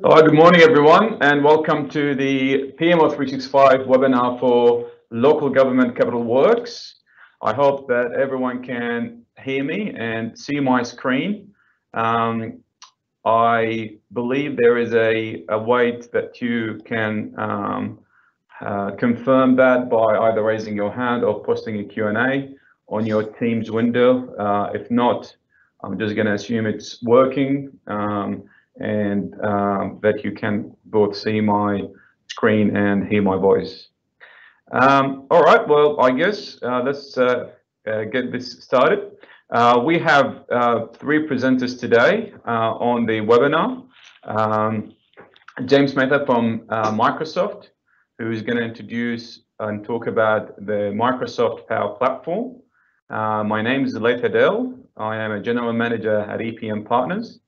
Good morning, everyone, and welcome to the pmo365 webinar for Local Government Capital Works. I hope that everyone can hear me and see my screen. I believe there is a way that you can confirm that by either raising your hand or posting a Q&A on your Teams window. If not, I'm just going to assume it's working. And that you can both see my screen and hear my voice. All right, well, I guess let's get this started. We have three presenters today on the webinar. James Mehta from Microsoft, who is going to introduce and talk about the Microsoft Power Platform. My name is Laith Adel. I am a General Manager at EPM Partners.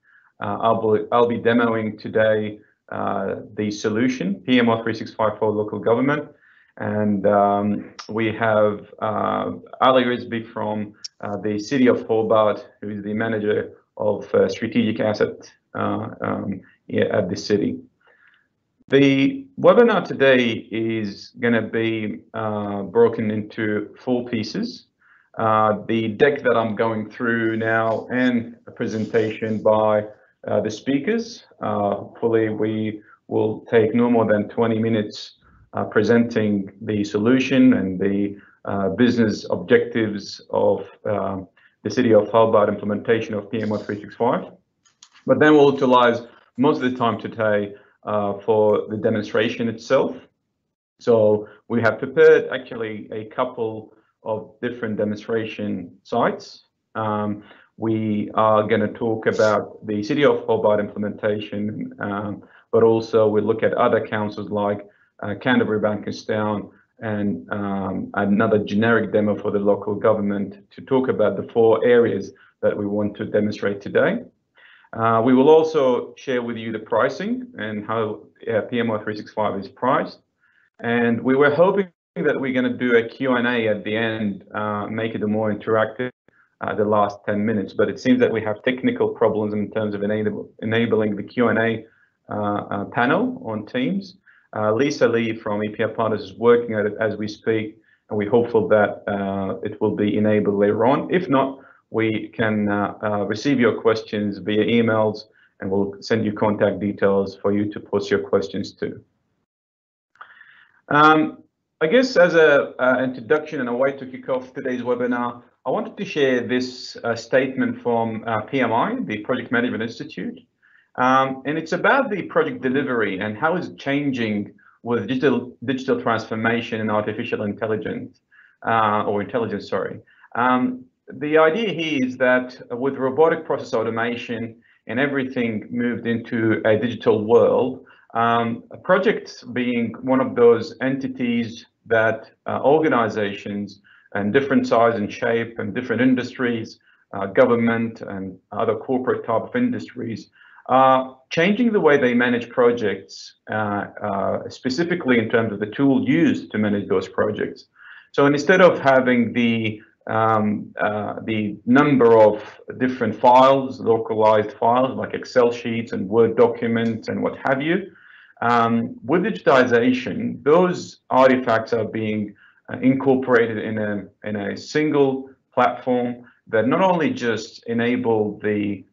I'll be demoing today the solution, pmo365 for local government. And we have Ali Rizvi from the City of Hobart, who is the Manager of Strategic Asset at the city. The webinar today is going to be broken into 4 pieces. The deck that I'm going through now and a presentation by the speakers. Hopefully we will take no more than 20 minutes presenting the solution and the business objectives of the City of Hobart implementation of pmo365. But then we'll utilize most of the time today for the demonstration itself. So we have prepared actually a couple of different demonstration sites. We are going to talk about the City of Hobart implementation, but also we look at other councils like Canterbury, Bankstown, and another generic demo for the local government to talk about the 4 areas that we want to demonstrate today. We will also share with you the pricing and how pmo365 is priced. And we were hoping that we're going to do a Q&A at the end, make it more interactive. The last 10 minutes, but it seems that we have technical problems in terms of enabling the Q&A panel on Teams. Lisa Lee from EPM Partners is working at it as we speak, and we're hopeful that it will be enabled later on. If not, we can receive your questions via emails, and we'll send you contact details for you to post your questions to. I guess as an introduction and a way to kick off today's webinar, I wanted to share this statement from PMI, the Project Management Institute, and it's about the project delivery and how it's changing with digital transformation and artificial intelligence, The idea here is that with robotic process automation and everything moved into a digital world, projects being one of those entities that organizations and different size and shape and different industries, government and other corporate type of industries, changing the way they manage projects, specifically in terms of the tool used to manage those projects. So instead of having the number of different files, localized files like Excel sheets and Word documents and what have you, with digitization, those artifacts are being incorporated in a single platform that not only just enable the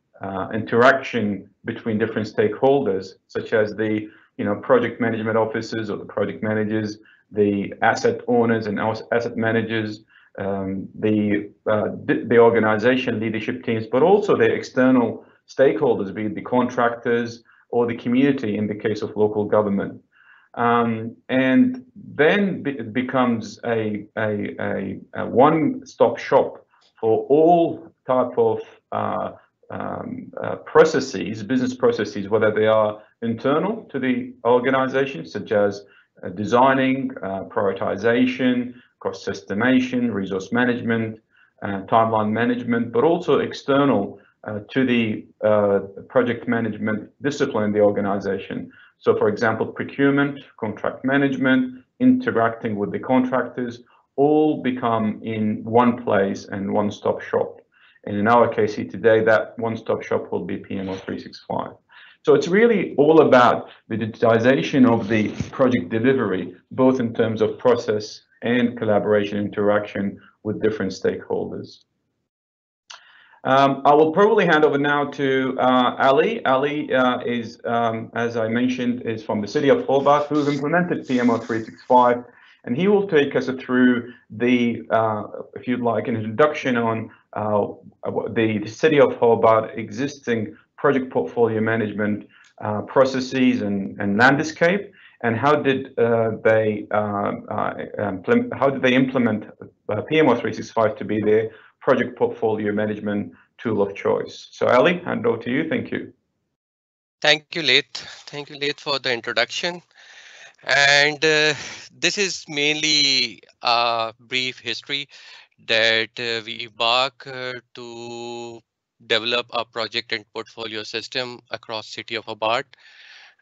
interaction between different stakeholders, such as the project management officers or the project managers, the asset owners and asset managers, the organization leadership teams, but also the external stakeholders, be it the contractors or the community in the case of local government. And then it becomes a one-stop shop for all type of processes, business processes, whether they are internal to the organization, such as designing, prioritization, cost estimation, resource management, timeline management, but also external to the project management discipline in the organization. So, for example, procurement, contract management, interacting with the contractors, all become in one place and one-stop shop. And in our case here today, that one-stop shop will be pmo365. So it's really all about the digitization of the project delivery, both in terms of process and collaboration interaction with different stakeholders. I will probably hand over now to Ali. Ali is, as I mentioned, is from the city of Hobart, who've implemented pmo365, and he will take us through the, if you'd like, an introduction on the city of Hobart existing project portfolio management processes and landscape, and how did they implement pmo365 to be their project portfolio management tool of choice. So Ali, hand over to you. Thank you. Thank you, Laith. Thank you, Laith, for the introduction. And this is mainly a brief history that we embark to develop a project and portfolio system across city of Hobart.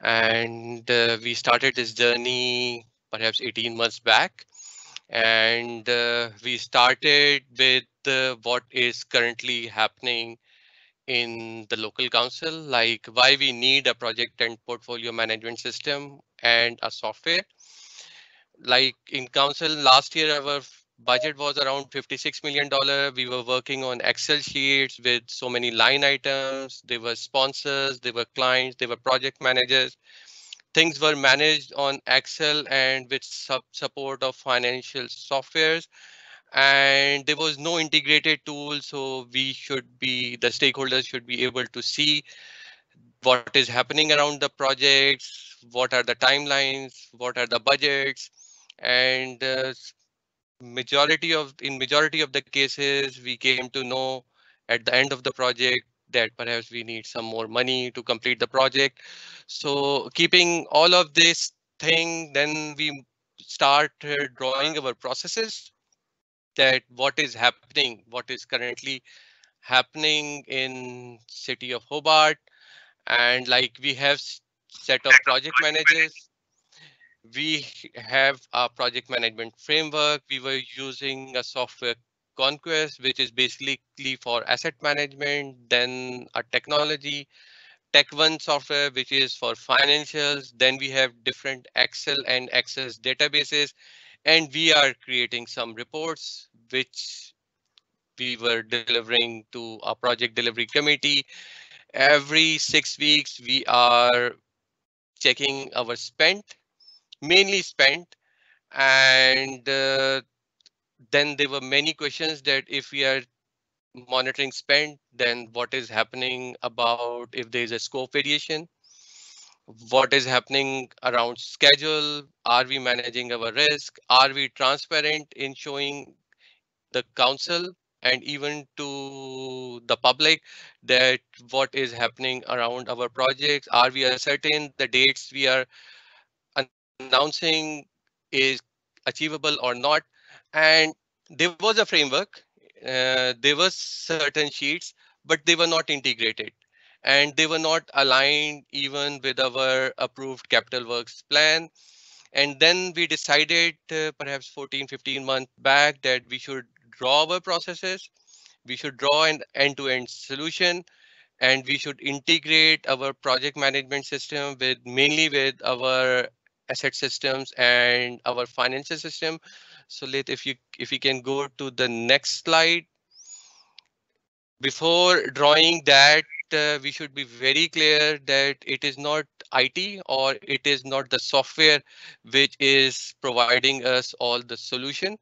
And we started this journey perhaps 18 months back. And we started with what is currently happening in the local council, like why we need a project and portfolio management system and a software. Like in council last year, our budget was around $56 million. We were working on Excel sheets with so many line items. There were sponsors, there were clients, there were project managers. Things were managed on Excel and with support of financial softwares, and there was no integrated tool, so the stakeholders should be able to see what is happening around the projects, what are the timelines, what are the budgets, and majority of the cases we came to know at the end of the project that perhaps we need some more money to complete the project. So keeping all of this thing, then we start drawing our processes, that what is happening, what is currently happening in city of Hobart. And like we have set of project managers, we have a project management framework. We were using a software Conquest, which is basically for asset management, then a technology, Tech One software, which is for financials. Then we have different Excel and Access databases, and we are creating some reports, which we were delivering to a project delivery committee. Every 6 weeks, we are checking our spent, mainly spent. And then there were many questions that if we are monitoring spend, then what is happening about if there is a scope variation? What is happening around schedule? Are we managing our risk? Are we transparent in showing the council and even to the public that what is happening around our projects? Are we certain the dates we are announcing is achievable or not? And there was a framework, there were certain sheets, but they were not integrated, and they were not aligned even with our approved capital works plan. And then we decided perhaps 14-15 months back that we should draw our processes, we should draw an end-to-end solution, and we should integrate our project management system with mainly with our asset systems and our financial system. So if you can go to the next slide. Before drawing that, we should be very clear that it is not IT or it is not the software which is providing us all the solution.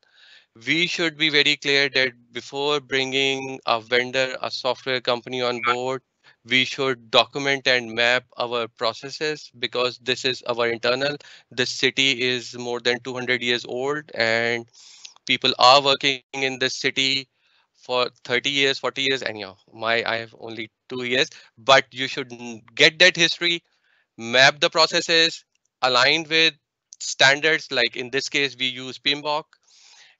We should be very clear that before bringing a vendor, a software company on board, we should document and map our processes, because this is our internal. The city is more than 200 years old, and people are working in this city for 30 years, 40 years, and I have only 2 years. But you should get that history, map the processes, aligned with standards. Like in this case, we use PMBOK,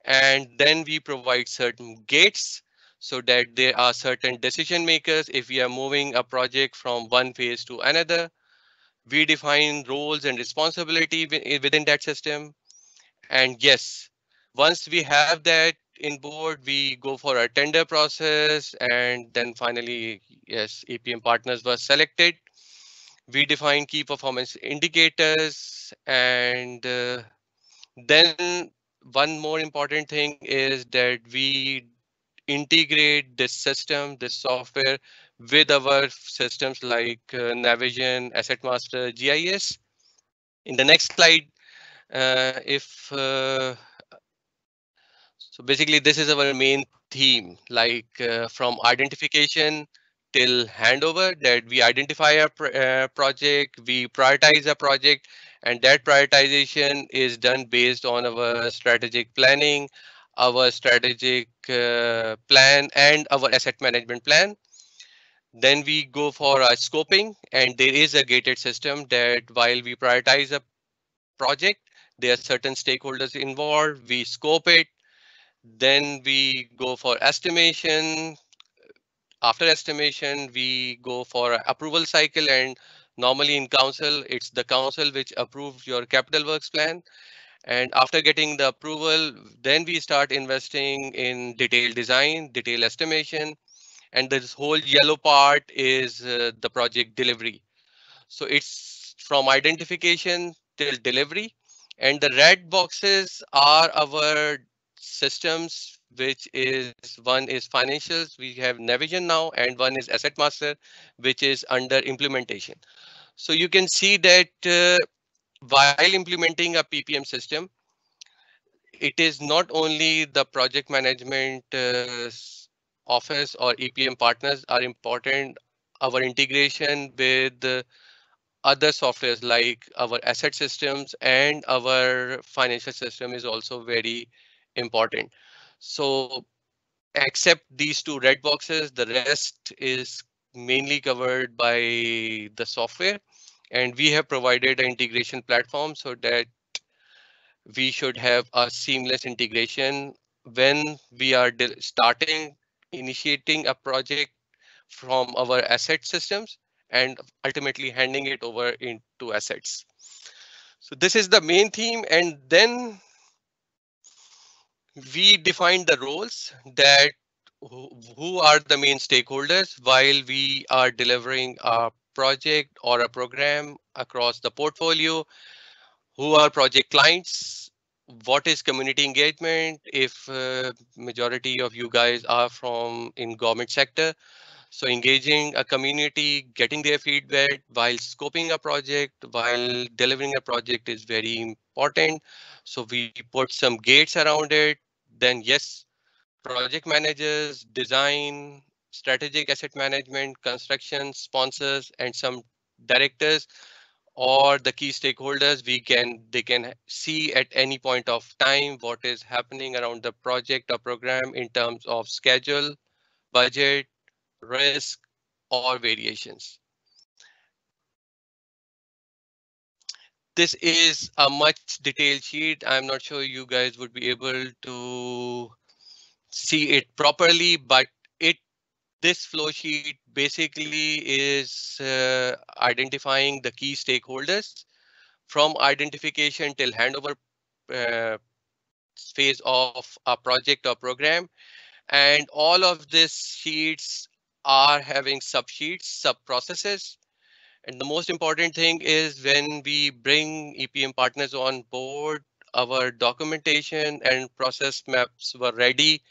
and then we provide certain gates so that there are certain decision makers. If we are moving a project from one phase to another, we define roles and responsibility within that system. And yes, once we have that in board, we go for a tender process, and then finally, yes, APM partners were selected. We define key performance indicators, and then one more important thing is that we integrate this system, this software with our systems like Navision, Asset Master, GIS. In the next slide, if so basically this is our main theme, like from identification till handover, that we identify a project, we prioritize a project, and that prioritization is done based on our strategic planning, our strategic plan, and our asset management plan. Then we go for a scoping, and there is a gated system that while we prioritize a project, there are certain stakeholders involved, we scope it, then we go for estimation. After estimation, we go for a approval cycle, and normally in council, it's the council which approves your capital works plan. And after getting the approval, then we start investing in detailed design, detailed estimation, and this whole yellow part is the project delivery. So it's from identification till delivery. And the red boxes are our systems, which is one is financials. We have Navision now, and one is Asset Master, which is under implementation. So you can see that while implementing a PPM system, it is not only the project management office or EPM partners are important. Our integration with other softwares like our asset systems and our financial system is also very important. So except these two red boxes, the rest is mainly covered by the software. And we have provided an integration platform so that we should have a seamless integration when we are starting initiating a project from our asset systems and ultimately handing it over into assets. So this is the main theme. And then we define the roles that who are the main stakeholders while we are delivering a project or a program across the portfolio. Who are project clients? What is community engagement? If majority of you guys are from in government sector, so engaging a community, getting their feedback while scoping a project, while delivering a project is very important. So we put some gates around it. Then yes, project managers, design, strategic asset management, construction, sponsors, and some directors or the key stakeholders, they can see at any point of time what is happening around the project or program in terms of schedule, budget, risk, or variations. This is a much detailed sheet. I'm not sure you guys would be able to see it properly, but it this flow sheet basically is identifying the key stakeholders from identification till handover uh, phase of a project or program. And all of these sheets are having sub-sheets, sub-processes. And the most important thing is when we bring EPM partners on board, our documentation and process maps were ready.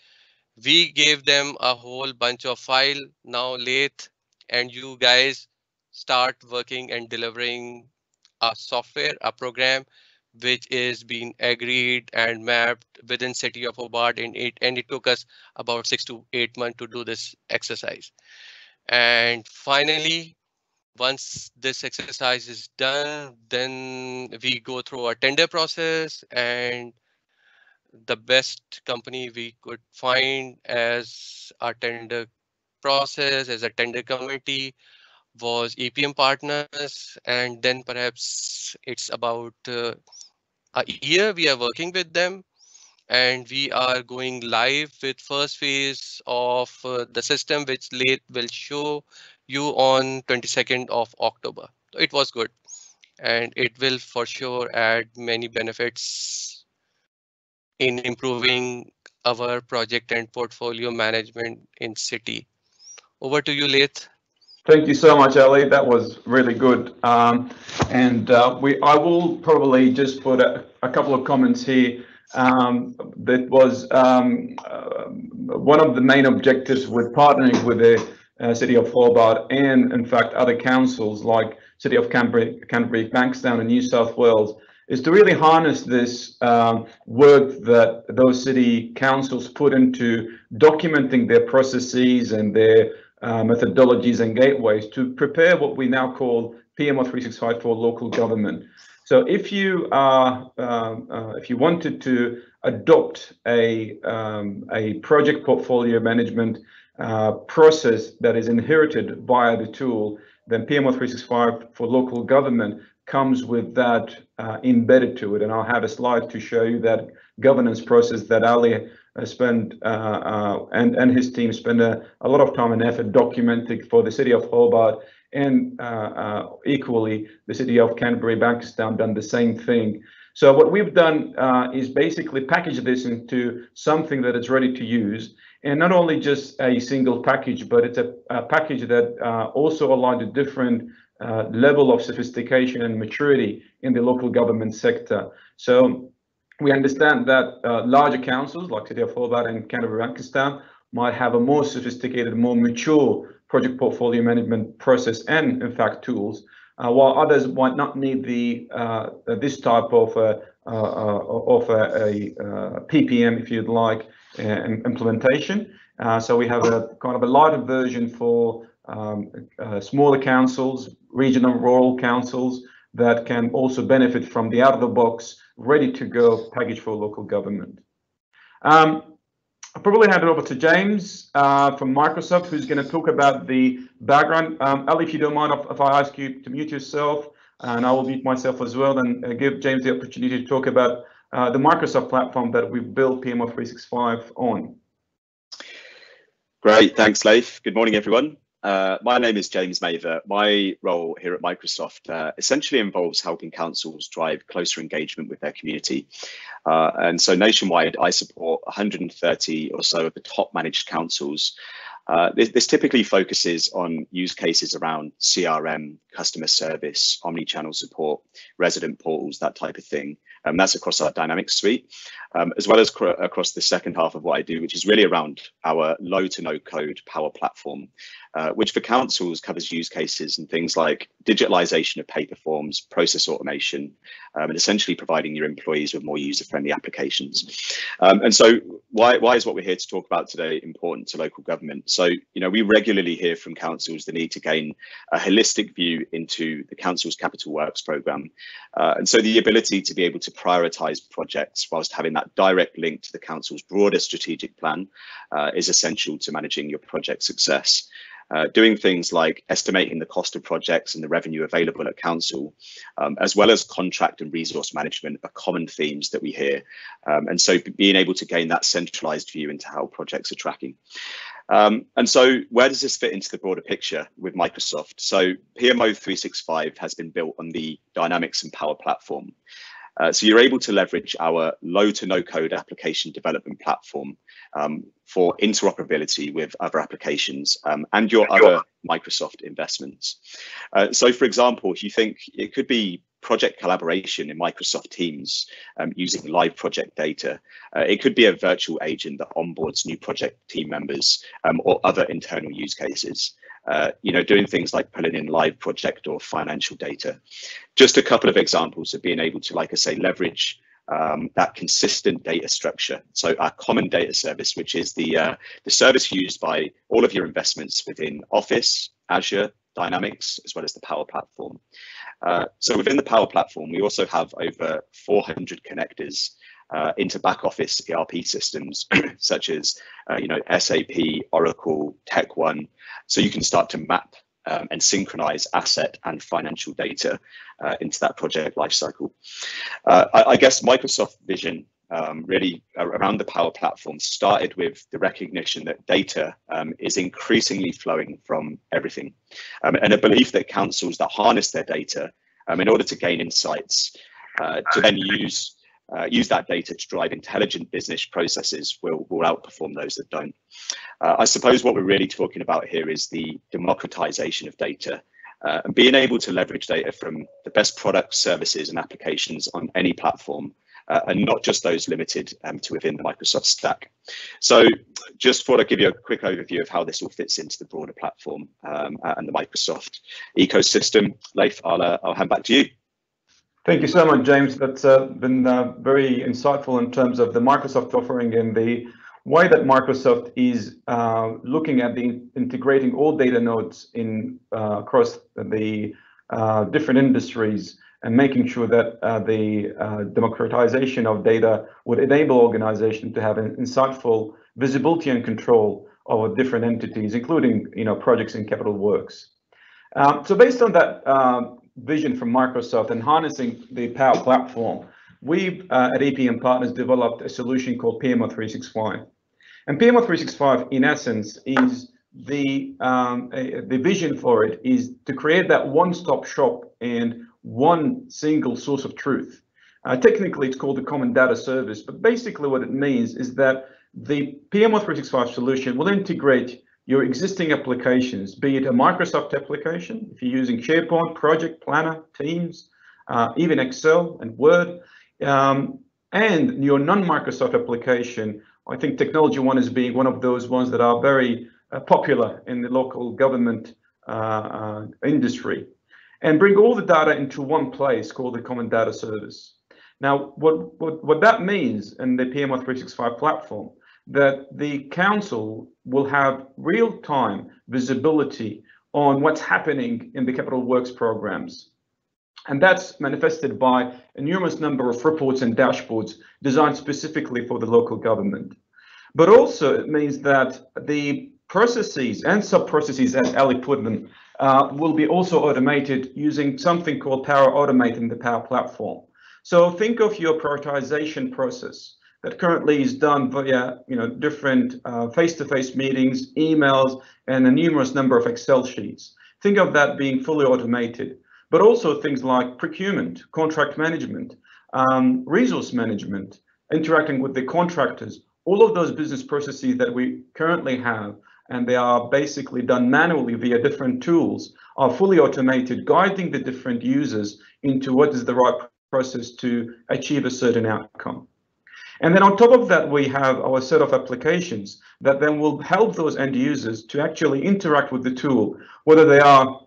We gave them a whole bunch of file. Now Lath and you guys start working and delivering a software, a program, which is being agreed and mapped within city of Hobart, and it took us about 6 to 8 months to do this exercise. And finally, once this exercise is done, then we go through a tender process, and the best company we could find as a tender process, as a tender committee, was EPM Partners. And then perhaps it's about a year we are working with them, and we are going live with first phase of the system, which late will show you on 22nd of October. So it was good, and it will for sure add many benefits in improving our project and portfolio management in city. Over to you, Lath. Thank you so much, Ali. That was really good. I will probably just put a couple of comments here. That was one of the main objectives with partnering with the City of Hobart and, in fact, other councils like City of Canterbury, Bankstown, and New South Wales, is to really harness this work that those city councils put into documenting their processes and their methodologies and gateways to prepare what we now call pmo365 for local government. So if you wanted to adopt a project portfolio management process that is inherited via the tool, then pmo365 for local government comes with that embedded to it. And I'll have a slide to show you that governance process that Ali and his team spend a lot of time and effort documenting for the City of Hobart, and equally the City of Canterbury, Bankstown done the same thing. So what we've done is basically package this into something that is ready to use, and not only just a single package, but it's a package that also aligned to different level of sophistication and maturity in the local government sector. So we understand that larger councils like City of Hobart and Canterbury, Bankstown might have a more sophisticated, more mature project portfolio management process and, in fact, tools, while others might not need this type of a PPM, if you'd like, implementation. So we have a kind of a lighter version for smaller councils, regional rural councils that can also benefit from the out-of-the-box, ready-to-go package for local government. I'll probably hand it over to James from Microsoft, who's going to talk about the background. Ali, if you don't mind, if I ask you to mute yourself, and I will mute myself as well, and give James the opportunity to talk about the Microsoft platform that we've built pmo365 on. Great, thanks, Leif. Good morning, everyone. My name is James Mather. My role here at Microsoft essentially involves helping councils drive closer engagement with their community. And so nationwide, I support 130 or so of the top managed councils. This typically focuses on use cases around CRM, customer service, omni-channel support, resident portals, that type of thing. That's across our Dynamics suite, as well as across the second half of what I do, which is really around our low to no code Power Platform, which for councils covers use cases and things like digitalization of paper forms, process automation, and essentially providing your employees with more user-friendly applications. And so why is what we're here to talk about today important to local government? So, we regularly hear from councils the need to gain a holistic view into the council's capital works programme. And so the ability to be able to prioritise projects whilst having that direct link to the council's broader strategic plan is essential to managing your project success. Doing things like estimating the cost of projects and the revenue available at council, as well as contract and resource management, are common themes that we hear. And so being able to gain that centralised view into how projects are tracking. And so where does this fit into the broader picture with Microsoft? So pmo365 has been built on the Dynamics and Power Platform. So you're able to leverage our low to no code application development platform for interoperability with other applications and your other Microsoft investments. So for example, if you think it could be project collaboration in Microsoft Teams using live project data, it could be a virtual agent that onboards new project team members or other internal use cases. Doing things like pulling in live project or financial data. Just a couple of examples of being able to, like I say, leverage that consistent data structure. So our common data service, which is the service used by all of your investments within Office, Azure, Dynamics, as well as the Power Platform. So within the Power Platform, we also have over 400 connectors into back office ERP systems such as SAP, Oracle, TechOne. So you can start to map and synchronize asset and financial data into that project lifecycle. I guess Microsoft vision really around the Power Platform started with the recognition that data is increasingly flowing from everything, and a belief that councils that harness their data in order to gain insights to then use use that data to drive intelligent business processes will outperform those that don't. I suppose what we're really talking about here is the democratization of data, and being able to leverage data from the best products, services and applications on any platform, and not just those limited to within the Microsoft stack. So just thought I'd give you a quick overview of how this all fits into the broader platform and the Microsoft ecosystem. Leif, I'll hand back to you. Thank you so much, James. That's been very insightful in terms of the Microsoft offering and the way that Microsoft is looking at the integrating all data nodes in across the different industries and making sure that the democratization of data would enable organizations to have an insightful visibility and control over different entities, including projects and capital works. So based on that vision from Microsoft and harnessing the Power Platform, we've at EPM Partners developed a solution called pmo365. And pmo365, in essence, is the vision for it is to create that one-stop shop and one single source of truth. Technically, it's called the Common Data Service, but basically what it means is that the pmo365 solution will integrate your existing applications, be it a Microsoft application, if you're using SharePoint, Project Planner, Teams, even Excel and Word, and your non-Microsoft application. I think Technology One is being one of those ones that are very popular in the local government industry, and bring all the data into one place called the Common Data Service. Now, what that means in the pmo365 platform, that the council will have real-time visibility on what's happening in the capital works programs. And that's manifested by a numerous number of reports and dashboards designed specifically for the local government. But also it means that the processes and sub-processes, as Ali put them, will be also automated using something called Power Automate in the Power Platform. So think of your prioritization process that currently is done via different face-to-face meetings, emails, and a numerous number of Excel sheets. Think of that being fully automated, but also things like procurement, contract management, resource management, interacting with the contractors, all of those business processes that we currently have, and they are basically done manually via different tools, are fully automated, guiding the different users into what is the right process to achieve a certain outcome. And then on top of that, we have our set of applications that then will help those end users to actually interact with the tool, whether they are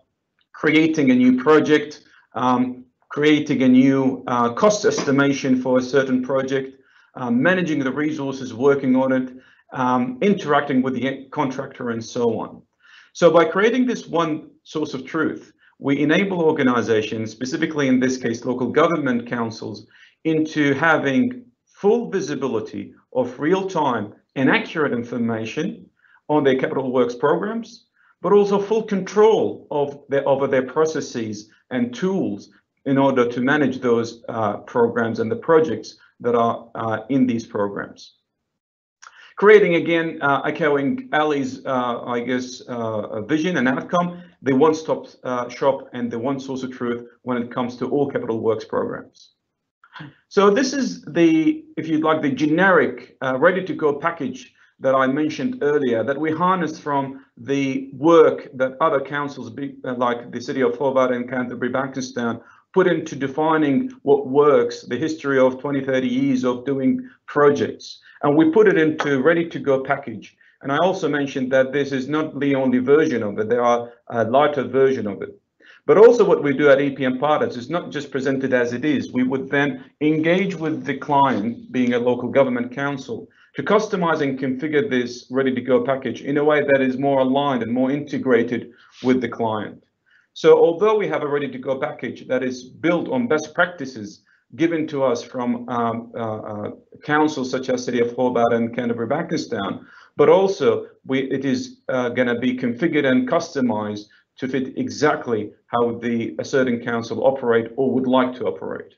creating a new project, creating a new cost estimation for a certain project, managing the resources, working on it, interacting with the contractor, and so on. So by creating this one source of truth, we enable organizations, specifically in this case, local government councils, into having full visibility of real-time and accurate information on their capital works programs, but also full control of over their processes and tools in order to manage those programs and the projects that are in these programs. Creating, again, echoing Ali's, vision and outcome, the one-stop shop and the one source of truth when it comes to all capital works programs. So this is the, if you'd like, the generic ready-to-go package that I mentioned earlier, that we harnessed from the work that other councils, like the City of Hobart and Canterbury Bankstown, put into defining what works, the history of 20, 30 years of doing projects. And we put it into ready-to-go package. And I also mentioned that this is not the only version of it. There are a lighter version of it. But also what we do at EPM Partners is not just presented as it is. We would then engage with the client, being a local government council, to customize and configure this ready-to-go package in a way that is more aligned and more integrated with the client. So although we have a ready-to-go package that is built on best practices given to us from councils such as City of Hobart and Canterbury Bankstown, but also it is going to be configured and customized to fit exactly how a certain council operate or would like to operate.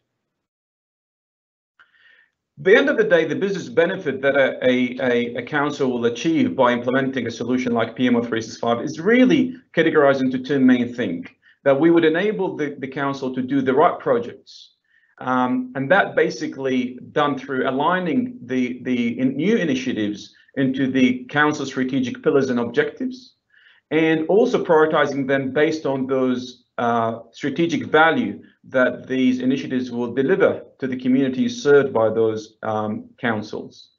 At the end of the day, the business benefit that a council will achieve by implementing a solution like pmo365 is really categorized into two main things. That we would enable the council to do the right projects, And that basically done through aligning the new initiatives into the council strategic pillars and objectives, and also prioritizing them based on those strategic value that these initiatives will deliver to the communities served by those councils.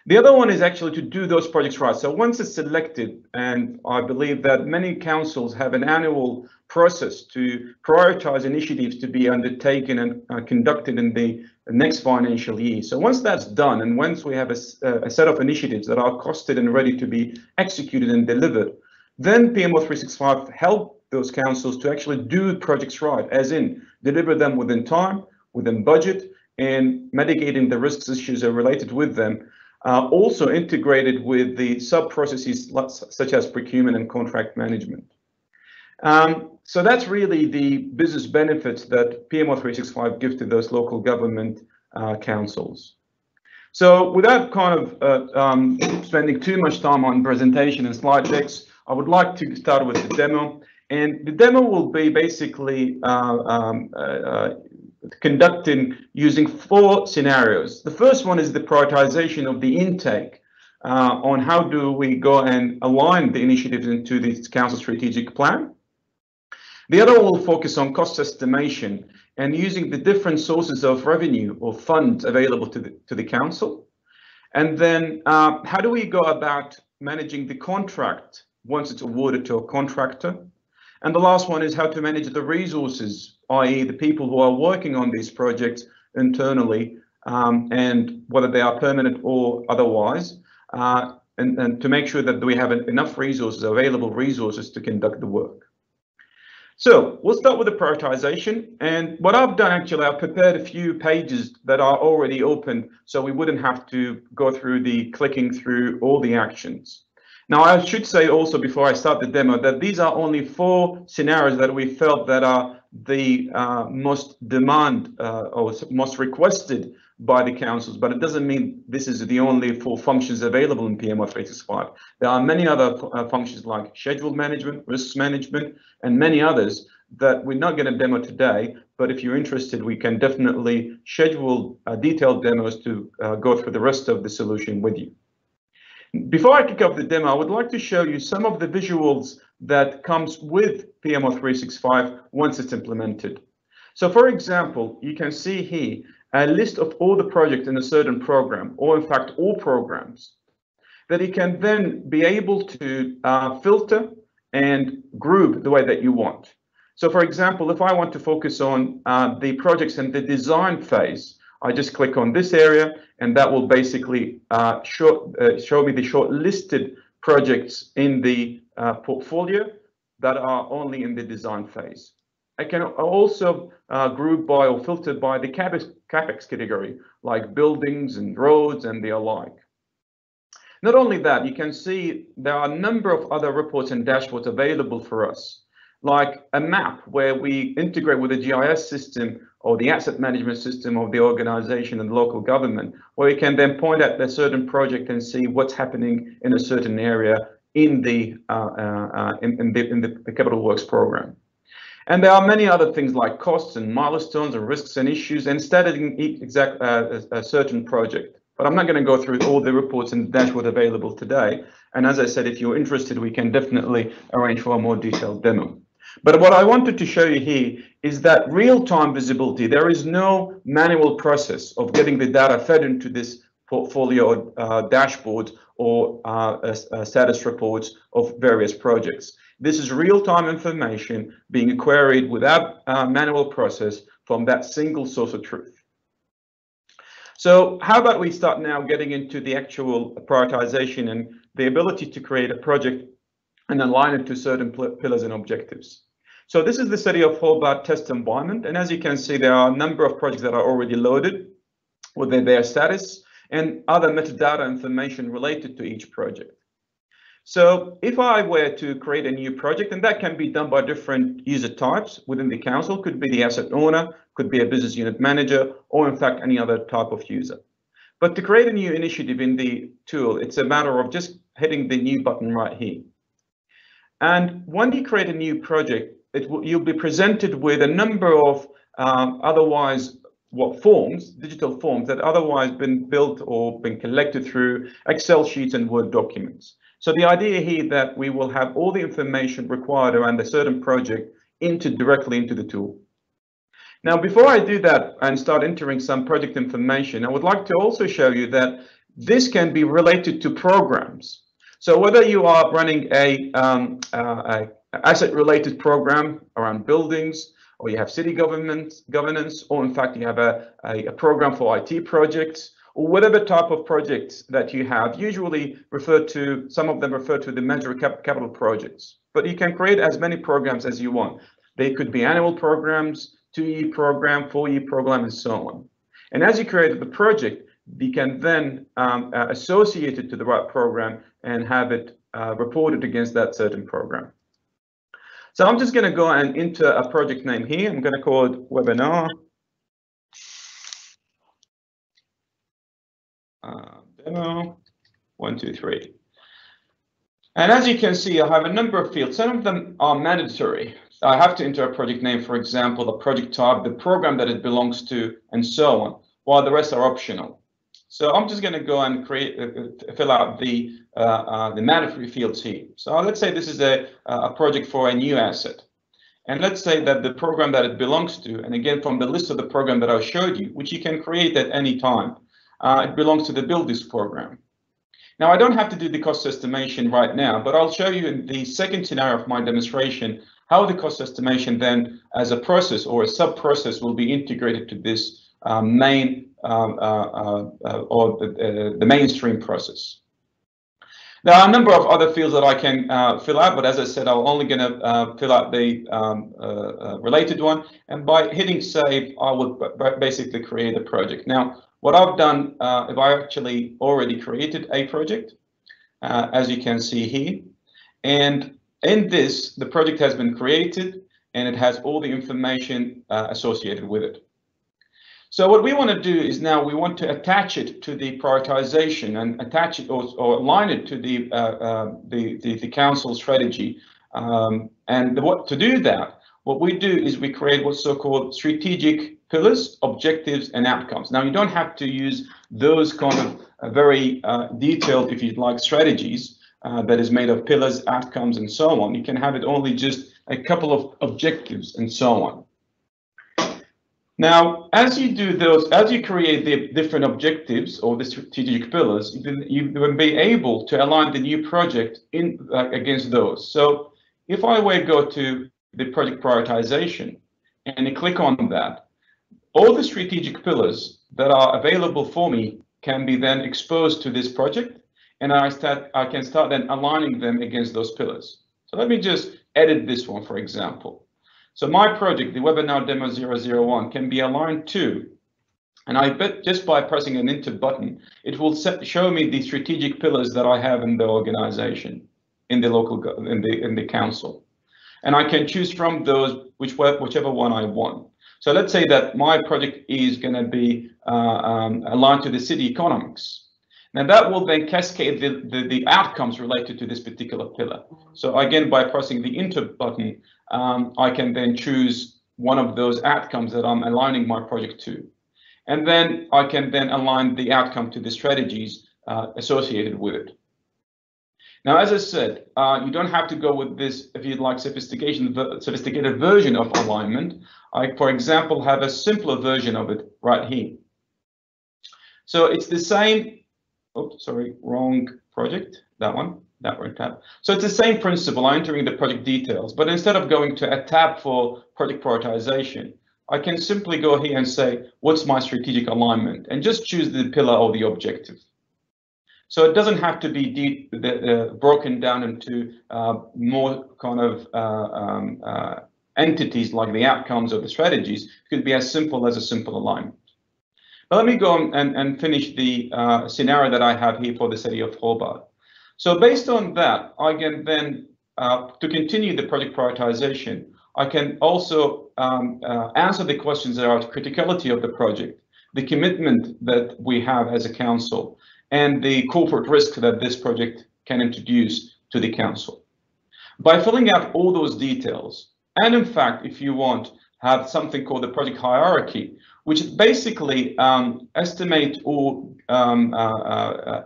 The other one is actually to do those projects right. So once it's selected, and I believe that many councils have an annual process to prioritize initiatives to be undertaken and conducted in the next financial year. So once that's done, and once we have a set of initiatives that are costed and ready to be executed and delivered, then pmo365 help those councils to actually do projects right, as in deliver them within time, within budget, and mitigating the risks issues are related with them. Also integrated with the sub-processes such as procurement and contract management. So that's really the business benefits that pmo365 gives to those local government councils. So without kind of spending too much time on presentation and slide decks, I would like to start with the demo. And the demo will be basically conducting using 4 scenarios. The first one is the prioritization of the intake on how do we go and align the initiatives into the council strategic plan. The other one will focus on cost estimation and using the different sources of revenue or funds available to the council. And then how do we go about managing the contract once it's awarded to a contractor? And the last one is how to manage the resources, i.e. the people who are working on these projects internally, and whether they are permanent or otherwise, and to make sure that we have enough resources, available resources to conduct the work. So we'll start with the prioritization. And what I've done, actually, I've prepared a few pages that are already open, so we wouldn't have to go through the clicking through all the actions. Now, I should say also before I start the demo that these are only 4 scenarios that we felt that are the most demand or most requested by the councils, but it doesn't mean this is the only 4 functions available in pmo365. There are many other functions like schedule management, risk management, and many others that we're not going to demo today, but if you're interested, we can definitely schedule detailed demos to go through the rest of the solution with you. Before I kick off the demo, I would like to show you some of the visuals that comes with pmo365 once it's implemented. So for example, you can see here a list of all the projects in a certain program, or in fact all programs, that you can then be able to filter and group the way that you want. So for example, if I want to focus on the projects in the design phase, I just click on this area and that will basically show me the shortlisted projects in the portfolio that are only in the design phase. I can also group by or filter by the CapEx category, like buildings and roads and the alike. Not only that, you can see there are a number of other reports and dashboards available for us, like a map where we integrate with the GIS system or the asset management system of the organization and local government, where we can then point at a certain project and see what's happening in a certain area in the capital works program. And there are many other things like costs and milestones and risks and issues and studying a certain project. But I'm not going to go through all the reports and dashboard available today. And as I said, if you're interested, we can definitely arrange for a more detailed demo. But what I wanted to show you here is that real-time visibility. There is no manual process of getting the data fed into this portfolio dashboard or status reports of various projects. This is real-time information being queried without manual process from that single source of truth. So how about we start now getting into the actual prioritization and the ability to create a project and align it to certain pillars and objectives. So this is the city of Hobart test environment. And as you can see, there are a number of projects that are already loaded with their status and other metadata information related to each project. So if I were to create a new project, and that can be done by different user types within the council, could be the asset owner, could be a business unit manager, or in fact, any other type of user. But to create a new initiative in the tool, it's a matter of just hitting the new button right here. And when you create a new project, you'll be presented with a number of otherwise forms, digital forms that otherwise been built or been collected through Excel sheets and Word documents. So the idea here that we will have all the information required around a certain project directly into the tool. Now, before I do that and start entering some project information, I would like to also show you that this can be related to programs. So whether you are running a asset-related program around buildings, or you have city governance, or in fact you have a program for IT projects, or whatever type of projects that you have, usually some of them refer to the major capital projects. But you can create as many programs as you want. They could be annual programs, 2-year program, 4-year program, and so on. And as you create the project, you can then associate it to the right program and have it reported against that certain program. So I'm just going to go and enter a project name here. I'm going to call it webinar demo 1, 2, 3. And as you can see, I have a number of fields. Some of them are mandatory. I have to enter a project name, for example, the project type, the program that it belongs to, and so on, while the rest are optional. So I'm just going to go and fill out the mandatory fields here. So let's say this is a project for a new asset. And let's say that the program that it belongs to, and again, from the list of the program that I showed you, which you can create at any time, it belongs to the build this program. Now, I don't have to do the cost estimation right now, but I'll show you in the second scenario of my demonstration how the cost estimation then as a process or a sub-process will be integrated to this main or the mainstream process. There are a number of other fields that I can fill out, but as I said, I'm only going to fill out the related one. And by hitting save, I will basically create a project. Now, what I've done is I actually already created a project, as you can see here. And in this, the project has been created and it has all the information associated with it. So what we want to do is now we want to attach it to the prioritization and attach it or align it to the council strategy. To do that, what we do is we create what's so-called strategic pillars, objectives, and outcomes. Now, you don't have to use those kind of very detailed, if you'd like, strategies that is made of pillars, outcomes, and so on. You can have it only just a couple of objectives and so on. Now, as you do those, as you create the different objectives or the strategic pillars, you will be able to align the new project against those. So if I were to go to the project prioritization and I click on that, all the strategic pillars that are available for me can be then exposed to this project, and I can start then aligning them against those pillars. So let me just edit this one, for example. So my project, the webinar demo 001, can be aligned to, and I bet just by pressing an enter button, it will show me the strategic pillars that I have in the organization, in the local, in the council, and I can choose from those whichever one I want. So let's say that my project is going to be aligned to the city economics. Now that will then cascade the outcomes related to this particular pillar. So again, by pressing the enter button, I can then choose one of those outcomes that I'm aligning my project to. And then I can then align the outcome to the strategies associated with it. Now, as I said, you don't have to go with this if you'd like sophisticated version of alignment. I, for example, have a simpler version of it right here. So it's the same. Oops, sorry, wrong project. That one tab. So it's the same principle. I'm entering the project details, but instead of going to a tab for project prioritization, I can simply go here and say, what's my strategic alignment? And just choose the pillar or the objective. So it doesn't have to be broken down into more kind of entities like the outcomes or the strategies. It could be as simple as a simple alignment. But let me go and finish the scenario that I have here for the city of Hobart. So based on that, I can then, to continue the project prioritization, I can also answer the questions that are the criticality of the project, the commitment that we have as a council, and the corporate risk that this project can introduce to the council. By filling out all those details, and in fact, if you want, have something called the project hierarchy, which basically estimate or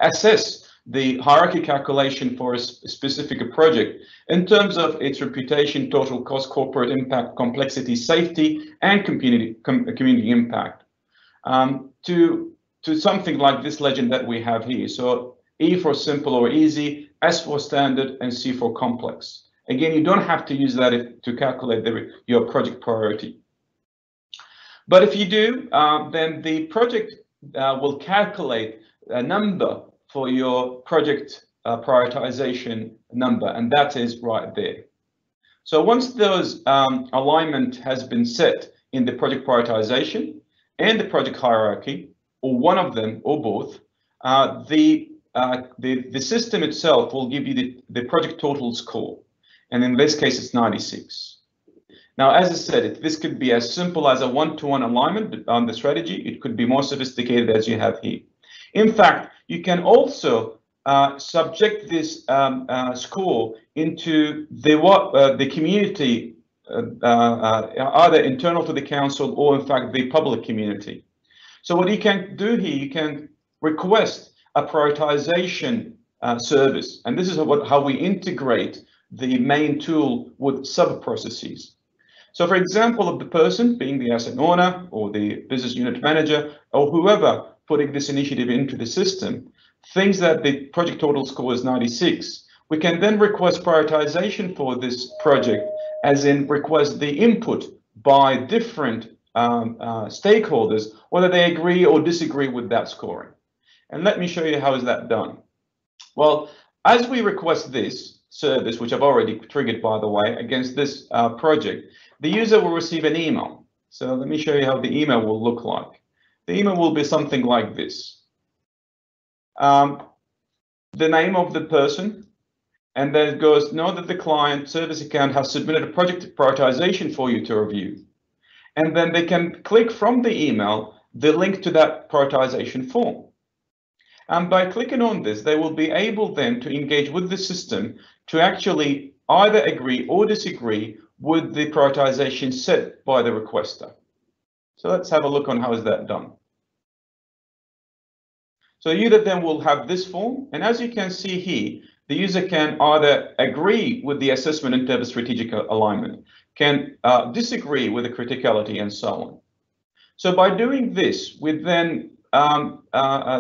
assess the hierarchy calculation for a specific project in terms of its reputation, total cost, corporate impact, complexity, safety, and community impact. To something like this legend that we have here. So E for simple or easy, S for standard, and C for complex. Again, you don't have to use that to calculate your project priority. But if you do, then the project will calculate a number for your project prioritization number, and that is right there. So once those alignment has been set in the project prioritization and the project hierarchy, or one of them or both, the system itself will give you the project total score, and in this case it's 96. Now, as I said, this could be as simple as a one-to-one alignment on the strategy. It could be more sophisticated as you have here. In fact, you can also subject this score into the community, either internal to the council or in fact the public community. So what you can do here, you can request a prioritization service, and this is how we integrate the main tool with sub-processes. So for example, if the person being the asset owner or the business unit manager or whoever putting this initiative into the system thinks that the project total score is 96, we can then request prioritization for this project, as in request the input by different stakeholders, whether they agree or disagree with that scoring. And let me show you how is that done. Well, as we request this service, which I've already triggered, by the way, against this project, the user will receive an email. So let me show you how the email will look like. The email will be something like this. The name of the person, and then it goes, know that the client service account has submitted a project prioritization for you to review. And then they can click from the email the link to that prioritization form. And by clicking on this, they will be able then to engage with the system to actually either agree or disagree with the prioritization set by the requester. So let's have a look on how is that done. So the user then will have this form, and as you can see here, the user can either agree with the assessment in terms of strategic alignment, can disagree with the criticality, and so on. So by doing this, we're then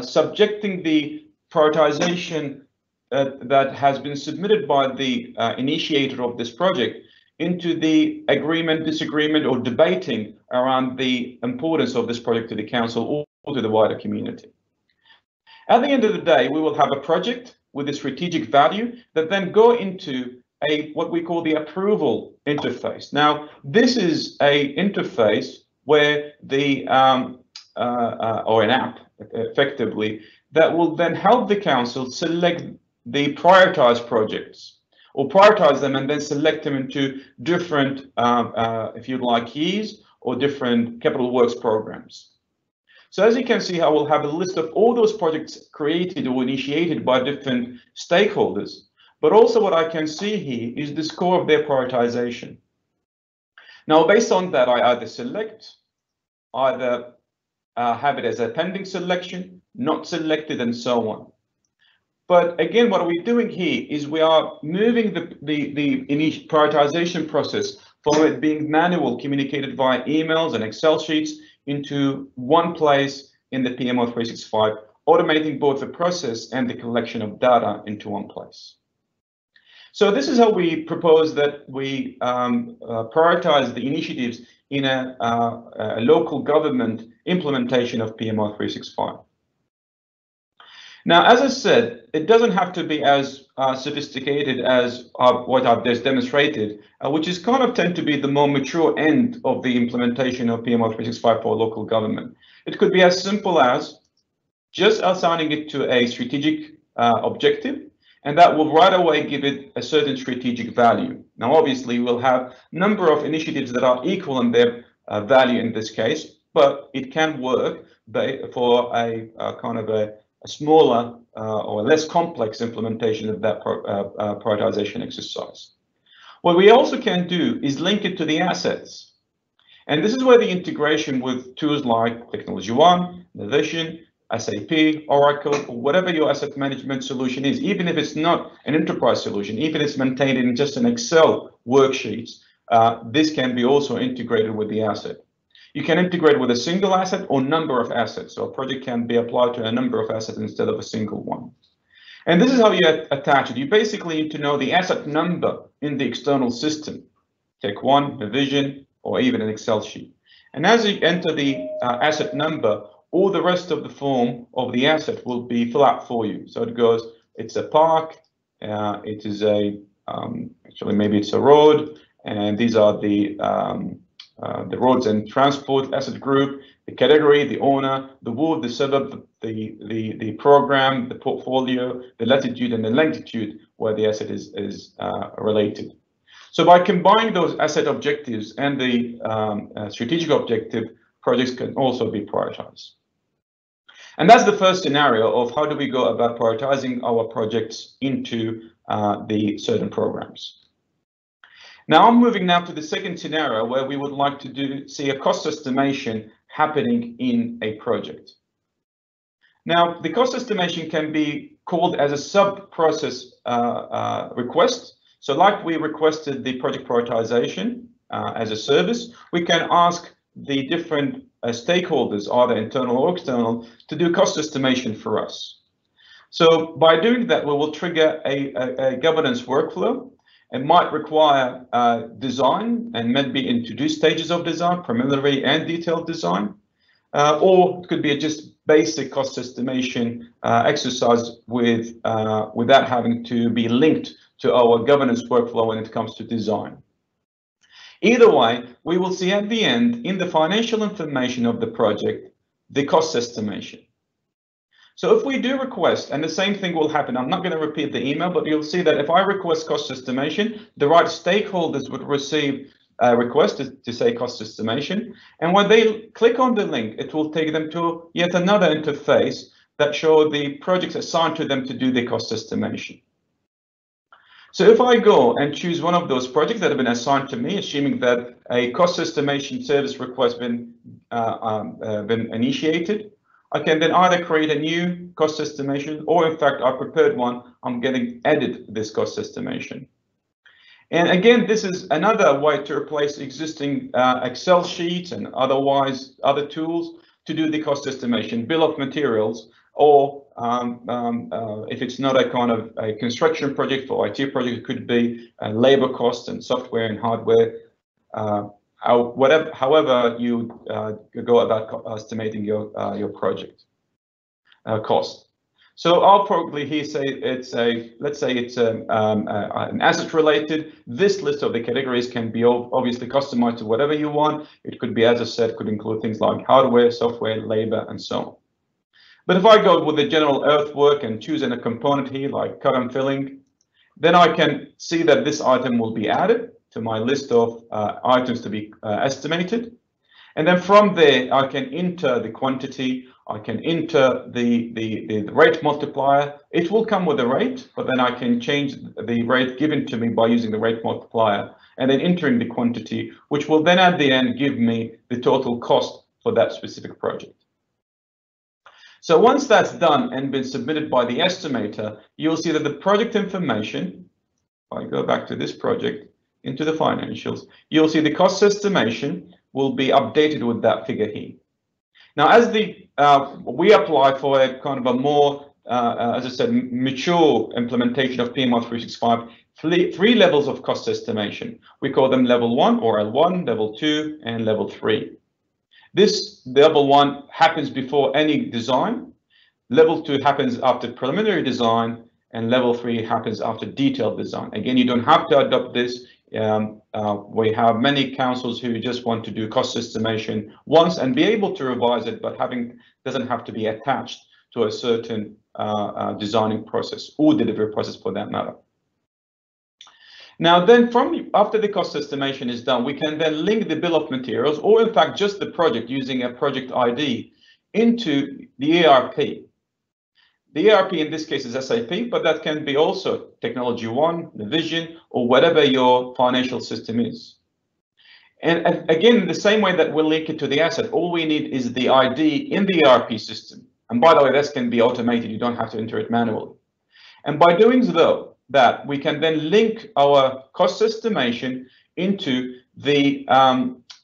subjecting the prioritization that has been submitted by the initiator of this project into the agreement, disagreement, or debating around the importance of this project to the council or to the wider community. At the end of the day, we will have a project with a strategic value that then go into what we call the approval interface. Now, this is a interface where the or an app effectively that will then help the council select the prioritized projects, or prioritize them and then select them into different, if you'd like, keys or different capital works programs. So as you can see, I will have a list of all those projects created or initiated by different stakeholders, but also what I can see here is the score of their prioritization. Now, based on that, I either select, either have it as a pending selection, not selected, and so on. But again, what we're doing here is we are moving the prioritization process from it being manual, communicated via emails and Excel sheets, into one place in the pmo365, automating both the process and the collection of data into one place. So this is how we propose that we prioritize the initiatives in a local government implementation of pmo365. Now, as I said, it doesn't have to be as sophisticated as what I've just demonstrated, which is kind of tend to be the more mature end of the implementation of pmo365 for local government. It could be as simple as just assigning it to a strategic objective, and that will right away give it a certain strategic value. Now, obviously, we'll have a number of initiatives that are equal in their value in this case, but it can work for a kind of a smaller or less complex implementation of that prioritization exercise. What we also can do is link it to the assets. And this is where the integration with tools like Technology One, Navision, SAP, Oracle, or whatever your asset management solution is, even if it's not an enterprise solution, even if it's maintained in just an Excel worksheets, this can be also integrated with the asset. You can integrate with a single asset or number of assets. So a project can be applied to a number of assets instead of a single one. And this is how you attach it. You basically need to know the asset number in the external system. Take one, Navision, or even an Excel sheet. And as you enter the asset number, all the rest of the form of the asset will be filled out for you. So it goes, it's a park, it is a, actually maybe it's a road, and these are the roads and transport asset group, the category, the owner, the wood, the suburb, the program, the portfolio, the latitude and the longitude where the asset is related. So by combining those asset objectives and the strategic objective, projects can also be prioritized. And that's the first scenario of how do we go about prioritizing our projects into the certain programs. Now I'm moving now to the second scenario where we would like to see a cost estimation happening in a project. Now the cost estimation can be called as a sub-process request. So like we requested the project prioritization as a service, we can ask the different stakeholders, either internal or external, to do cost estimation for us. So by doing that, we will trigger a governance workflow. It might require design and maybe into two stages of design, preliminary and detailed design, or it could be just basic cost estimation exercise without having to be linked to our governance workflow when it comes to design. Either way, we will see at the end in the financial information of the project, the cost estimation. So if we do request, and the same thing will happen, I'm not going to repeat the email, but you'll see that if I request cost estimation, the right stakeholders would receive a request to say cost estimation. And when they click on the link, it will take them to yet another interface that shows the projects assigned to them to do the cost estimation. So if I go and choose one of those projects that have been assigned to me, assuming that a cost estimation service request been initiated, I can then either create a new cost estimation, or in fact, I prepared one, I'm getting edit this cost estimation. And again, this is another way to replace existing Excel sheets and otherwise other tools to do the cost estimation, bill of materials, or if it's not a kind of a construction project for IT project, it could be labor costs and software and hardware, however you go about estimating your project cost. So I'll probably here say it's let's say it's an asset related. This list of the categories can be obviously customized to whatever you want. It could be, as I said, could include things like hardware, software, labor, and so on. But if I go with the general earthwork and choosing a component here like cut and filling, then I can see that this item will be added to my list of items to be estimated. And then from there, I can enter the quantity, I can enter the rate multiplier. It will come with a rate, but then I can change the rate given to me by using the rate multiplier and then entering the quantity, which will then at the end give me the total cost for that specific project. So once that's done and been submitted by the estimator, you'll see that the project information, if I go back to this project into the financials, you'll see the cost estimation will be updated with that figure here. Now, as we apply for a kind of a more, as I said, mature implementation of pmo365, three levels of cost estimation. We call them level 1 or L1, level 2, and level 3. This level 1 happens before any design, level 2 happens after preliminary design, and level 3 happens after detailed design. Again, you don't have to adopt this. We have many councils who just want to do cost estimation once and be able to revise it, but doesn't have to be attached to a certain designing process or delivery process for that matter. Now then, after the cost estimation is done, we can then link the bill of materials, or in fact just the project using a project ID, into the ERP. The ERP in this case is SAP, but that can be also Technology One, Navision, or whatever your financial system is. And again, the same way that we'll link it to the asset, all we need is the ID in the ERP system. And by the way, this can be automated. You don't have to enter it manually. And by doing that, we can then link our cost estimation into the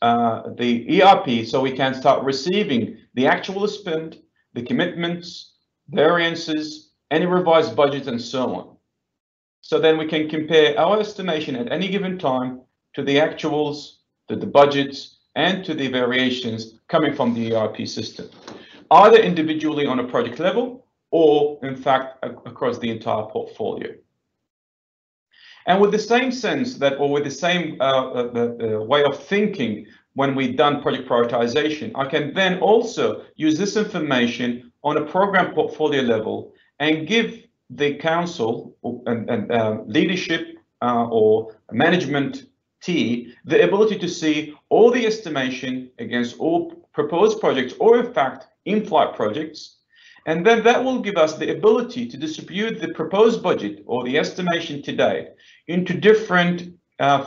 ERP, so we can start receiving the actual spend, the commitments, variances, any revised budget, and so on. So then we can compare our estimation at any given time to the actuals, to the budgets, and to the variations coming from the ERP system, either individually on a project level or in fact across the entire portfolio. And with the same sense that, or with the same way of thinking when we've done project prioritization, I can then also use this information on a program portfolio level and give the council and leadership or management T the ability to see all the estimation against all proposed projects, or in fact in-flight projects, and then that will give us the ability to distribute the proposed budget or the estimation today into different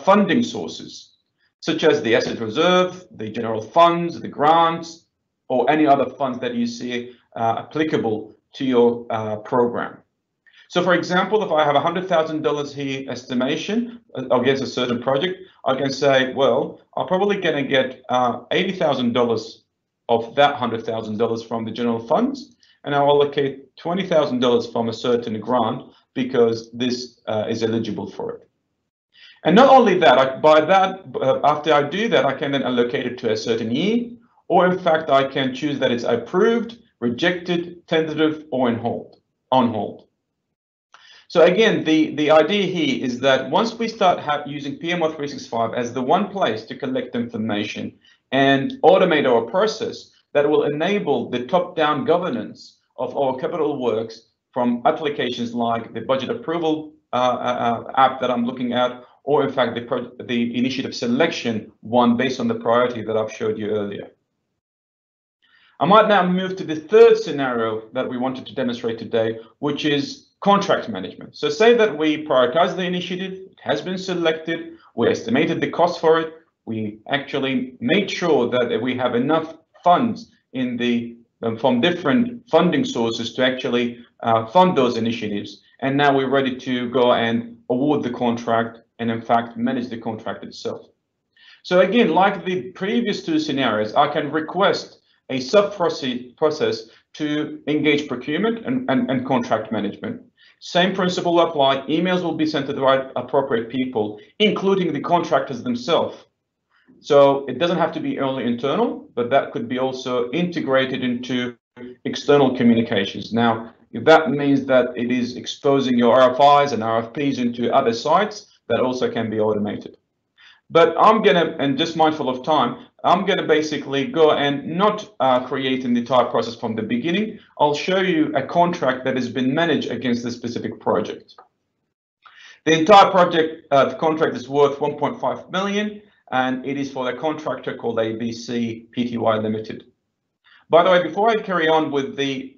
funding sources, such as the asset reserve, the general funds, the grants, or any other funds that you see applicable to your program. So for example, if I have $100,000 here estimation against a certain project, I can say, well, I'm probably going to get $80,000 of that $100,000 from the general funds, and I'll allocate $20,000 from a certain grant because this is eligible for it. And not only that, after I do that, I can then allocate it to a certain year, or in fact, I can choose that it's approved, rejected, tentative, or on hold. So again, the idea here is that once we start using pmo365 as the one place to collect information and automate our process, that will enable the top-down governance of our capital works from applications like the budget approval app that I'm looking at, or in fact the initiative selection one based on the priority that I've showed you earlier. I might now move to the third scenario that we wanted to demonstrate today, which is contract management. So say that we prioritize the initiative, it has been selected, we estimated the cost for it, we actually made sure that we have enough funds in from different funding sources to actually fund those initiatives. And now we're ready to go and award the contract and in fact manage the contract itself. So again, like the previous two scenarios, I can request a sub-process to engage procurement and contract management. Same principle apply. Emails will be sent to the right appropriate people, including the contractors themselves. So it doesn't have to be only internal, but that could be also integrated into external communications. Now, if that means that it is exposing your RFIs and RFPs into other sites, that also can be automated. But I'm gonna, and just mindful of time, I'm gonna basically go and not create an entire process from the beginning. I'll show you a contract that has been managed against this specific project. The entire project, the contract is worth 1.5 million, and it is for a contractor called ABC Pty Limited. By the way, before I carry on with the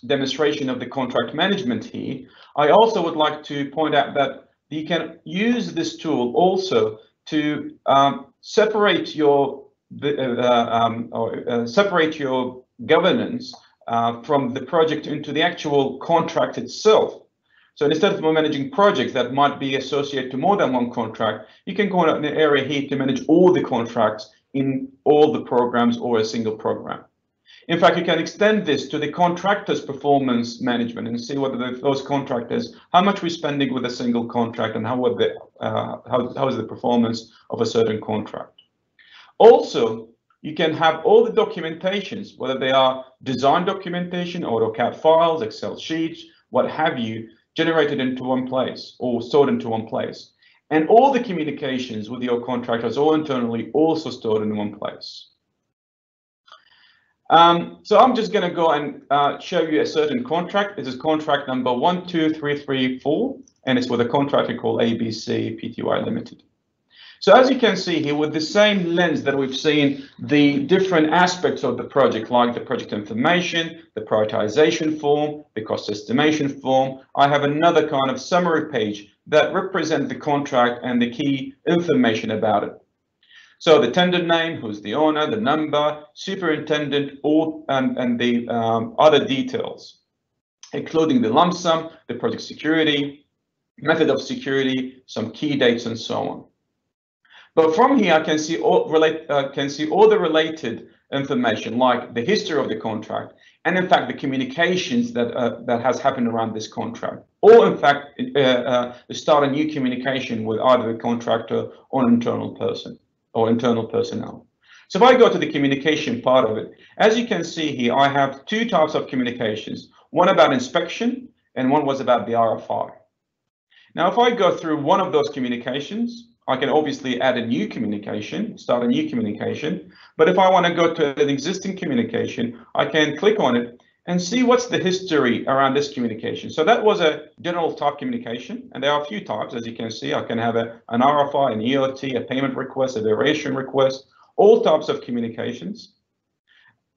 demonstration of the contract management here, I also would like to point out that you can use this tool also to separate your governance from the project into the actual contract itself. So instead of managing projects that might be associated to more than one contract, you can go in an area here to manage all the contracts in all the programs or a single program. In fact, you can extend this to the contractors' performance management and see whether those contractors, how much we're spending with a single contract and how is the performance of a certain contract. Also, you can have all the documentations, whether they are design documentation, AutoCAD files, Excel sheets, what have you, generated into one place or stored into one place. And all the communications with your contractors or internally also stored in one place. So I'm just going to go and show you a certain contract. This is contract number 12334, and it's with a contractor called ABC Pty Limited. So as you can see here, with the same lens that we've seen the different aspects of the project, like the project information, the prioritization form, the cost estimation form, I have another kind of summary page that represents the contract and the key information about it. So the tender name, who's the owner, the number, superintendent, all and the other details, including the lump sum, the project security, method of security, some key dates, and so on. But from here, I can see all the related information, like the history of the contract, and in fact the communications that has happened around this contract, or in fact start a new communication with either the contractor or internal person or internal personnel. So if I go to the communication part of it, as you can see here, I have two types of communications, one about inspection and one was about the RFI. Now, if I go through one of those communications, I can obviously add a new communication, start a new communication. But if I want to go to an existing communication, I can click on it and see what's the history around this communication. So that was a general type communication, and there are a few types, as you can see. I can have an RFI, an EOT, a payment request, a variation request, all types of communications.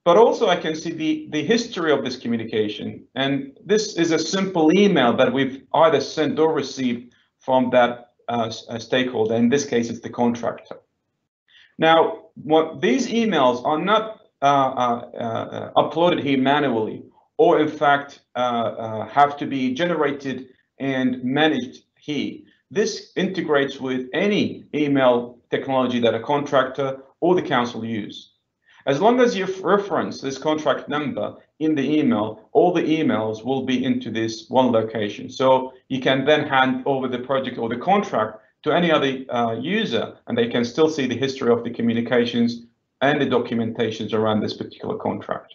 But also I can see the history of this communication. And this is a simple email that we've either sent or received from that stakeholder. In this case, it's the contractor. Now, these emails are not uploaded here manually, or in fact have to be generated and managed here. This integrates with any email technology that a contractor or the council use. As long as you reference this contract number in the email, all the emails will be into this one location. So you can then hand over the project or the contract to any other user, and they can still see the history of the communications and the documentations around this particular contract.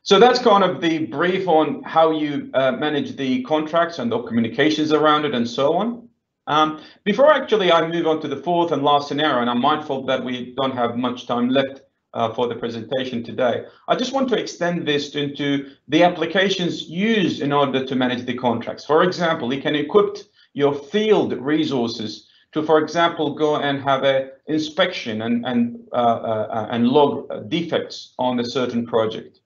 So that's kind of the brief on how you manage the contracts and the communications around it and so on. Before actually I move on to the fourth and last scenario, and I'm mindful that we don't have much time left for the presentation today, I just want to extend this into the applications used in order to manage the contracts. For example, you can equip your field resources to, for example, go and have an inspection and log defects on a certain project.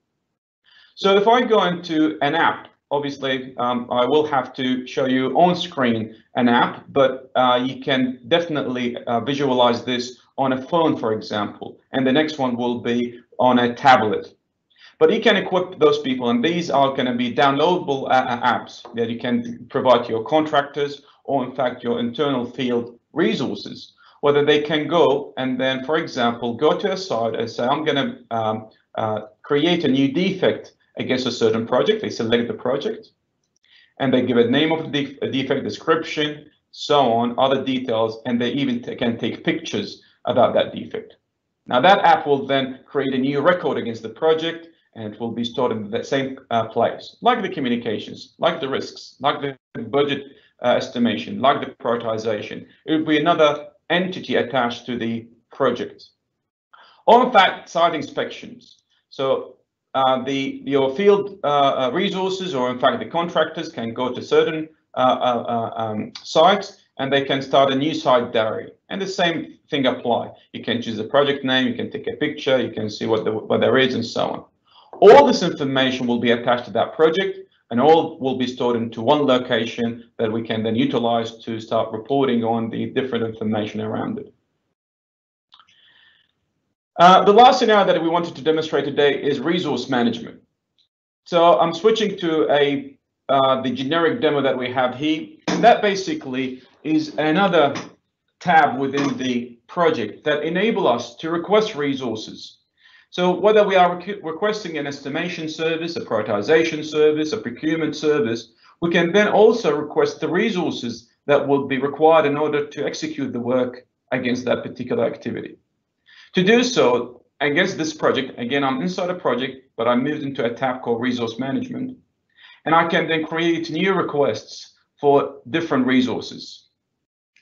So if I go into an app, obviously, I will have to show you on screen an app, but you can definitely visualize this on a phone, for example, and the next one will be on a tablet. But you can equip those people, and these are going to be downloadable apps that you can provide to your contractors or, in fact, your internal field resources, whether they can go and then, for example, go to a site and say, I'm going to create a new defect against a certain project. They select the project and they give a name of the defect, description, so on, other details, and they even can take pictures about that defect. Now that app will then create a new record against the project, and it will be stored in the same place, like the communications, like the risks, like the budget estimation, like the prioritization. It will be another entity attached to the project. Or in fact, site inspections. So your field resources, or in fact the contractors, can go to certain sites and they can start a new site diary, and the same thing apply. You can choose a project name, you can take a picture, you can see what there is, and so on. All this information will be attached to that project, and all will be stored into one location that we can then utilize to start reporting on the different information around it. The last scenario that we wanted to demonstrate today is resource management. So I'm switching to the generic demo that we have here. And that basically is another tab within the project that enable us to request resources. So whether we are requesting an estimation service, a prioritization service, a procurement service, we can then also request the resources that will be required in order to execute the work against that particular activity. To do so, against this project, again, I'm inside a project, but I moved into a tab called Resource Management. And I can then create new requests for different resources.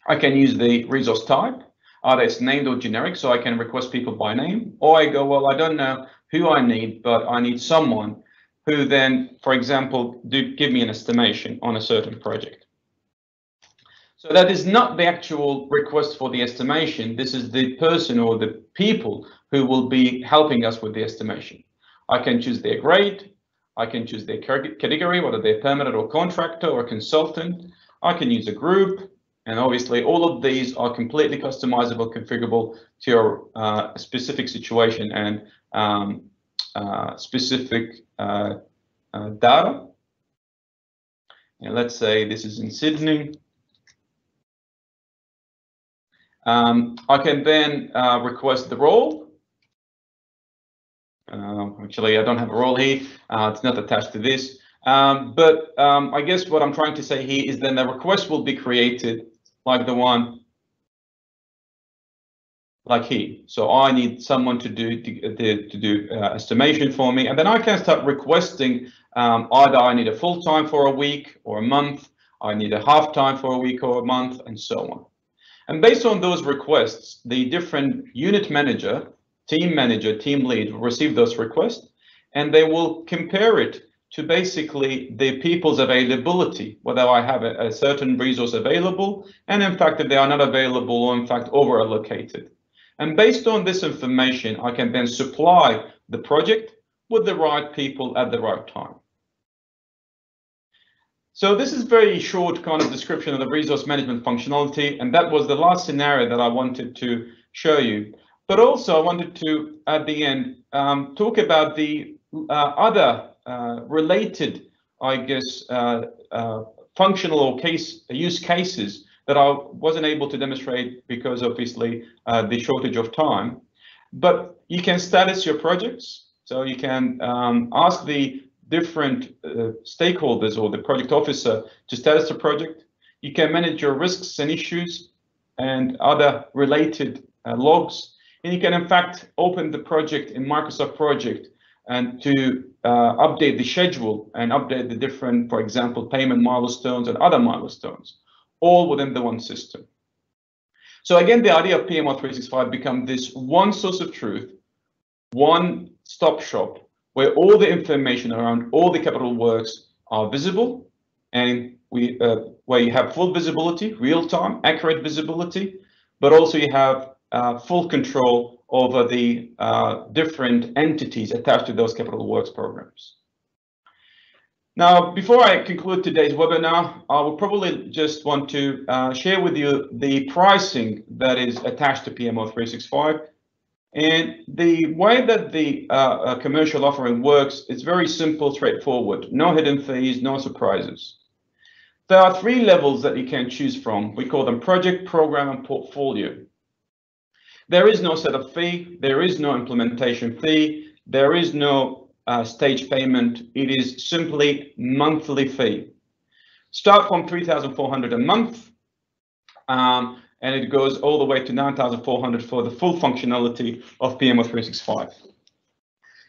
I can use the resource type, either it's named or generic, so I can request people by name, or I go, well, I don't know who I need, but I need someone who then, for example, give me an estimation on a certain project. So that is not the actual request for the estimation. This is the person or the people who will be helping us with the estimation. I can choose their grade. I can choose their category, whether they're permanent or contractor or consultant. I can use a group. And obviously, all of these are completely customizable, configurable to your specific situation and specific data. And let's say this is in Sydney. I can then request the role. Actually, I don't have a role here. It's not attached to this. But I guess what I'm trying to say here is then the request will be created like the one like here. So I need someone to do estimation for me, and then I can start requesting either I need a full time for a week or a month, I need a half time for a week or a month, and so on. And based on those requests, the different unit manager, team lead will receive those requests, and they will compare it to basically the people's availability, whether I have a certain resource available, and in fact, if they are not available or in fact over allocated. And based on this information, I can then supply the project with the right people at the right time. So this is very short kind of description of the resource management functionality, and that was the last scenario that I wanted to show you. But also I wanted to, at the end, talk about the other related, I guess, functional or use cases that I wasn't able to demonstrate because obviously the shortage of time. But you can status your projects. So you can ask the different stakeholders or the project officer to status the project. You can manage your risks and issues and other related logs. And you can in fact open the project in Microsoft Project and to update the schedule and update the different, for example, payment milestones and other milestones, all within the one system. So again, the idea of pmo365 become this one source of truth, one stop shop, where all the information around all the capital works are visible, and where you have full visibility, real-time, accurate visibility, but also you have full control over the different entities attached to those capital works programs. Now, before I conclude today's webinar, I will probably just want to share with you the pricing that is attached to pmo365. And the way that the commercial offering works is very simple, straightforward. No hidden fees, no surprises. There are 3 levels that you can choose from. We call them project, program, and portfolio. There is no setup fee. There is no implementation fee. There is no stage payment. It is simply monthly fee. Start from 3,400 a month. And it goes all the way to 9,400 for the full functionality of pmo365.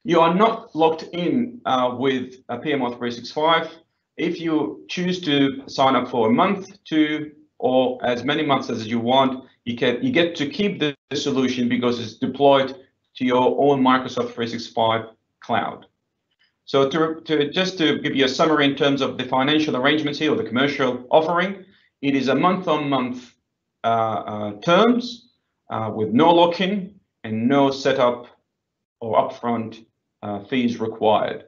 You are not locked in with pmo365. If you choose to sign up for a month, 2, or as many months as you want, you get to keep the solution because it's deployed to your own Microsoft 365 cloud. So just to give you a summary in terms of the financial arrangements here, or the commercial offering, it is a month-on-month terms with no lock-in and no setup or upfront fees required.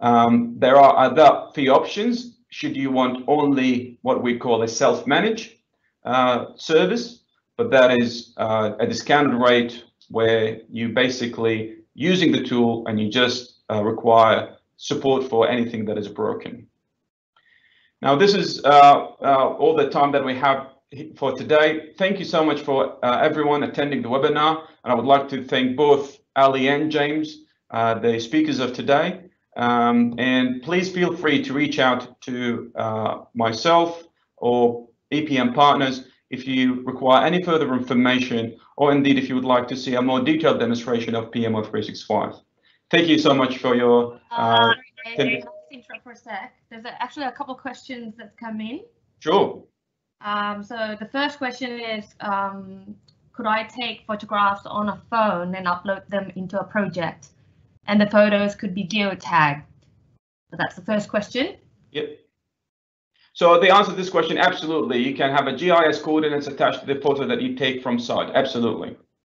There are other fee options should you want only what we call a self-managed service, but that is a discounted rate where you basically using the tool and you just require support for anything that is broken. Now, this is all the time that we have for today. Thank you so much for everyone attending the webinar, and I would like to thank both Ali and James, the speakers of today. And please feel free to reach out to myself or EPM partners if you require any further information, or indeed if you would like to see a more detailed demonstration of pmo365. Thank you so much for your interrupt for a sec. There's actually a couple of questions that's come in. Sure. So the first question is, could I take photographs on a phone and upload them into a project? And the photos could be geotagged. So that's the first question. Yep. So the answer to this question, absolutely. You can have a GIS coordinates attached to the photo that you take from site. Absolutely.